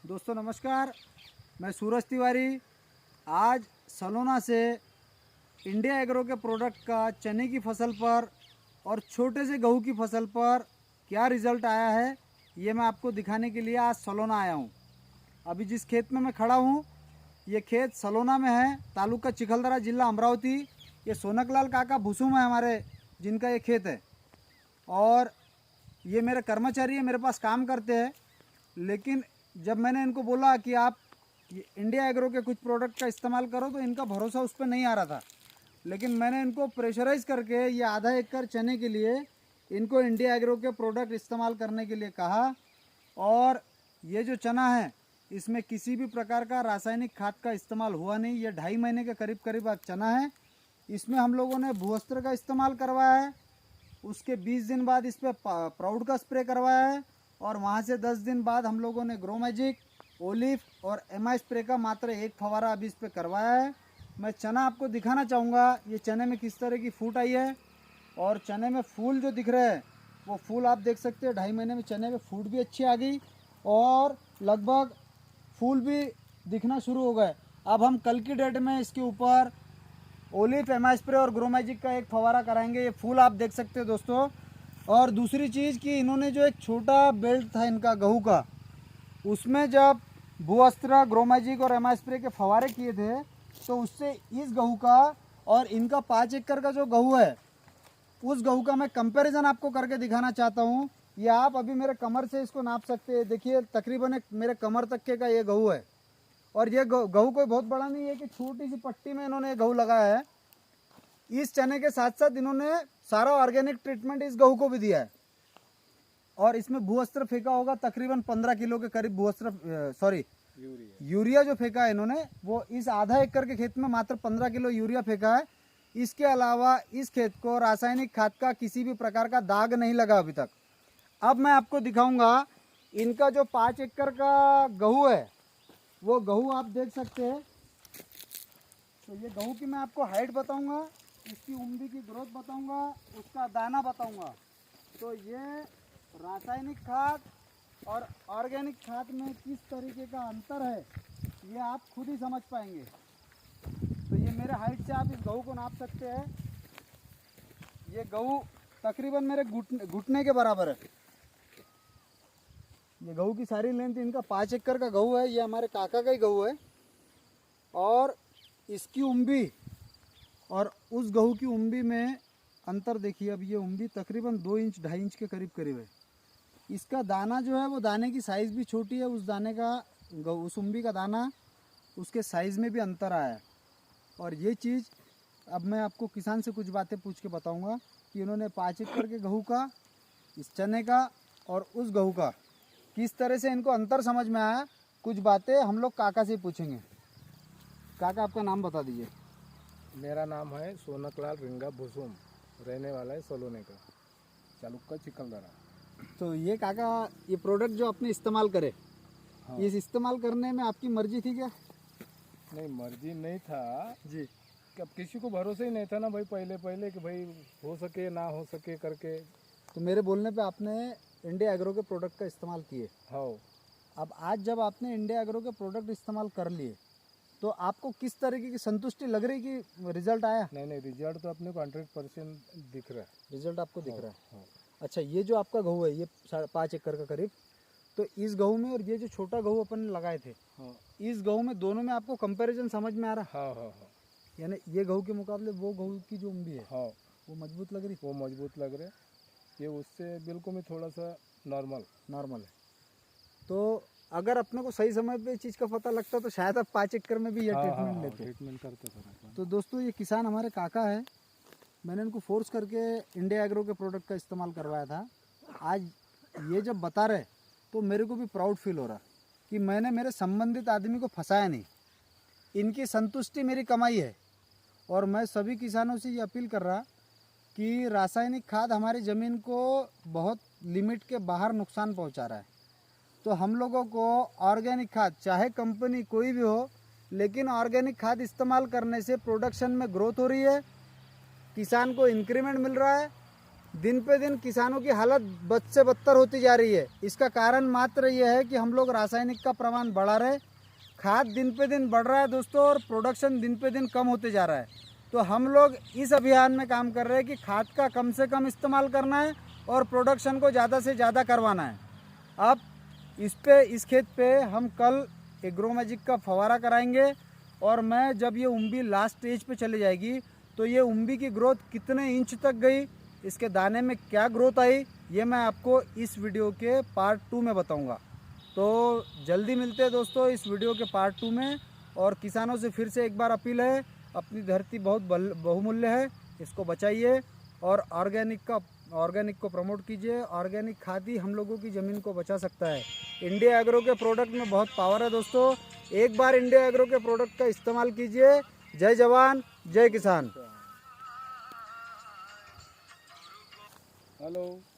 दोस्तों नमस्कार, मैं सूरज तिवारी। आज सलोना से इंडिया एग्रो के प्रोडक्ट का चने की फसल पर और छोटे से गेहूं की फसल पर क्या रिज़ल्ट आया है ये मैं आपको दिखाने के लिए आज सलोना आया हूं। अभी जिस खेत में मैं खड़ा हूं ये खेत सलोना में है, तालुका चिखलदरा, जिला अमरावती। ये सोनकलाल काका भुसुम है हमारे, जिनका ये खेत है। और ये मेरे कर्मचारी है, मेरे पास काम करते हैं। लेकिन जब मैंने इनको बोला कि आप इंडिया एग्रो के कुछ प्रोडक्ट का इस्तेमाल करो तो इनका भरोसा उस पर नहीं आ रहा था। लेकिन मैंने इनको प्रेशराइज करके ये आधा एकड़ चने के लिए इनको इंडिया एग्रो के प्रोडक्ट इस्तेमाल करने के लिए कहा। और ये जो चना है इसमें किसी भी प्रकार का रासायनिक खाद का इस्तेमाल हुआ नहीं। ये 2.5 महीने के करीब करीब चना है। इसमें हम लोगों ने भूवस्त्र का इस्तेमाल करवाया है। उसके 20 दिन बाद इस पर प्राउड का स्प्रे करवाया है। और वहाँ से 10 दिन बाद हम लोगों ने ग्रो मैजिक, ओलिव और एमआई स्प्रे का मात्र 1 फवारा अभी इस पर करवाया है। मैं चना आपको दिखाना चाहूँगा ये चने में किस तरह की फूट आई है। और चने में फूल जो दिख रहे हैं वो फूल आप देख सकते हैं। 2.5 महीने में चने में फूट भी अच्छी आ गई और लगभग फूल भी दिखना शुरू हो गए। अब हम कल की डेट में इसके ऊपर ओलिव, एमआई स्प्रे और ग्रो मैजिक का 1 फवारा कराएंगे। ये फूल आप देख सकते हैं दोस्तों। और दूसरी चीज़ कि इन्होंने जो एक छोटा बेल्ट था इनका गेहूं का, उसमें जब भूअस्त्र, ग्रो मैजिक और एमआई स्प्रे के फवारे किए थे तो उससे इस गेहूं का और इनका 5 एकड़ का जो गेहूं है उस गेहूं का मैं कंपैरिजन आपको करके दिखाना चाहता हूं। ये आप अभी मेरे कमर से इसको नाप सकते हैं। देखिए तकरीबन एक मेरे कमर तक के का ये गेहूं है। और ये गेहूं कोई बहुत बड़ा नहीं है कि छोटी सी पट्टी में इन्होंने गेहूं लगाया है। इस चने के साथ साथ इन्होंने सारा ऑर्गेनिक ट्रीटमेंट इस गेहूं को भी दिया है। और इसमें भूअस्त्र फेंका होगा तकरीबन 15 किलो के करीब भूअस्त्र, यूरिया जो फेंका है इन्होंने वो इस आधा एकड़ के खेत में मात्र 15 किलो यूरिया फेंका है। इसके अलावा इस खेत को रासायनिक खाद का किसी भी प्रकार का दाग नहीं लगा अभी तक। अब मैं आपको दिखाऊंगा इनका जो 5 एकड़ का गेहूं है वो गेहूं आप देख सकते हैं। तो ये गेहूं की मैं आपको हाइट बताऊंगा, इसकी उम्री की ग्रोथ बताऊंगा, उसका दाना बताऊंगा। तो ये रासायनिक खाद और ऑर्गेनिक खाद में किस तरीके का अंतर है ये आप खुद ही समझ पाएंगे। तो ये मेरे हाइट से आप इस गेहूं को नाप सकते हैं। ये गेहूं तकरीबन मेरे घुटने के बराबर है। ये गेहूं की सारी लेंथ इनका 5 एकड़ का गेहूं है। ये हमारे काका का ही गेहूं है। और इसकी उम्री और उस गेहूं की उम्री में अंतर देखिए। अब ये उम्री तकरीबन 2 इंच 2.5 इंच के करीब करीब है। इसका दाना जो है वो दाने की साइज़ भी छोटी है। उस दाने का, उस उम्री का दाना, उसके साइज़ में भी अंतर आया है। और ये चीज़ अब मैं आपको किसान से कुछ बातें पूछ के बताऊंगा कि उन्होंने 5 एकड़ के गेहूं का, इस चने का और उस गेहूं का किस तरह से इनको अंतर समझ में आया। कुछ बातें हम लोग काका से पूछेंगे। काका आपका नाम बता दीजिए। मेरा नाम है सोनकलाल रिंगा भुसुम, रहने वाला है सलोने का, तालुका चिखलदरा। तो ये काका, ये प्रोडक्ट जो आपने इस्तेमाल करे, हाँ। इस इस्तेमाल करने में आपकी मर्जी थी क्या? नहीं, मर्जी नहीं था जी। कि अब किसी को भरोसा ही नहीं था ना भाई, पहले पहले कि भाई हो सके ना हो सके करके। तो मेरे बोलने पे आपने इंडिया एग्रो के प्रोडक्ट का इस्तेमाल किए। हाँ। अब आज जब आपने इंडिया एग्रो के प्रोडक्ट इस्तेमाल कर लिए तो आपको किस तरीके की संतुष्टि लग रही कि रिजल्ट आया? नहीं, रिजल्ट तो अपने को 100% दिख रहा है। रिजल्ट आपको दिख रहा है? हाँ। अच्छा, ये जो आपका गेहूँ है ये 5 एकड़ का करीब, तो इस गेहूँ में और ये जो छोटा गेहूँ अपन ने लगाए थे, हाँ। इस गेहूँ में दोनों में आपको कंपैरिजन समझ में आ रहा है? हाँ हाँ हाँ। यानी ये गेहूँ के मुकाबले वो गेहूँ की जो उम्री है हाँ, वो मजबूत लग रही? वो मजबूत लग रहे। ये उससे बिल्कुल ही थोड़ा सा नॉर्मल है। तो अगर अपने को सही समय पे चीज़ का पता लगता तो शायद आप 5 एकड़ में भी ये ट्रीटमेंट लेते। ट्रीटमेंट करते थे। तो दोस्तों ये किसान हमारे काका है। मैंने इनको फोर्स करके इंडिया एग्रो के प्रोडक्ट का इस्तेमाल करवाया था। आज ये जब बता रहे तो मेरे को भी प्राउड फील हो रहा कि मैंने मेरे संबंधित आदमी को फंसाया नहीं। इनकी संतुष्टि मेरी कमाई है। और मैं सभी किसानों से ये अपील कर रहा कि रासायनिक खाद हमारी ज़मीन को बहुत लिमिट के बाहर नुकसान पहुंचा रहा है। तो हम लोगों को ऑर्गेनिक खाद, चाहे कंपनी कोई भी हो, लेकिन ऑर्गेनिक खाद इस्तेमाल करने से प्रोडक्शन में ग्रोथ हो रही है, किसान को इंक्रीमेंट मिल रहा है, दिन पे दिन किसानों की हालत बद से बदतर होती जा रही है। इसका कारण मात्र ये है कि हम लोग रासायनिक का प्रमाण बढ़ा रहे, खाद दिन पे दिन बढ़ रहा है दोस्तों, और प्रोडक्शन दिन पे दिन कम होते जा रहा है। तो हम लोग इस अभियान में काम कर रहे हैं कि खाद का कम से कम इस्तेमाल करना है और प्रोडक्शन को ज़्यादा से ज़्यादा करवाना है। अब इस खेत पे हम कल एग्रोमैजिक का फवारा कराएंगे, और मैं जब ये उम्बी लास्ट स्टेज पे चली जाएगी तो ये उम्बी की ग्रोथ कितने इंच तक गई, इसके दाने में क्या ग्रोथ आई, ये मैं आपको इस वीडियो के पार्ट 2 में बताऊंगा। तो जल्दी मिलते हैं दोस्तों इस वीडियो के पार्ट 2 में। और किसानों से फिर से एक बार अपील है, अपनी धरती बहुत बहुमूल्य है, इसको बचाइए और ऑर्गेनिक को प्रमोट कीजिए। ऑर्गेनिक खाद ही हम लोगों की ज़मीन को बचा सकता है। इंडिया एग्रो के प्रोडक्ट में बहुत पावर है दोस्तों, एक बार इंडिया एग्रो के प्रोडक्ट का इस्तेमाल कीजिए। जय जवान जय किसान। हेलो।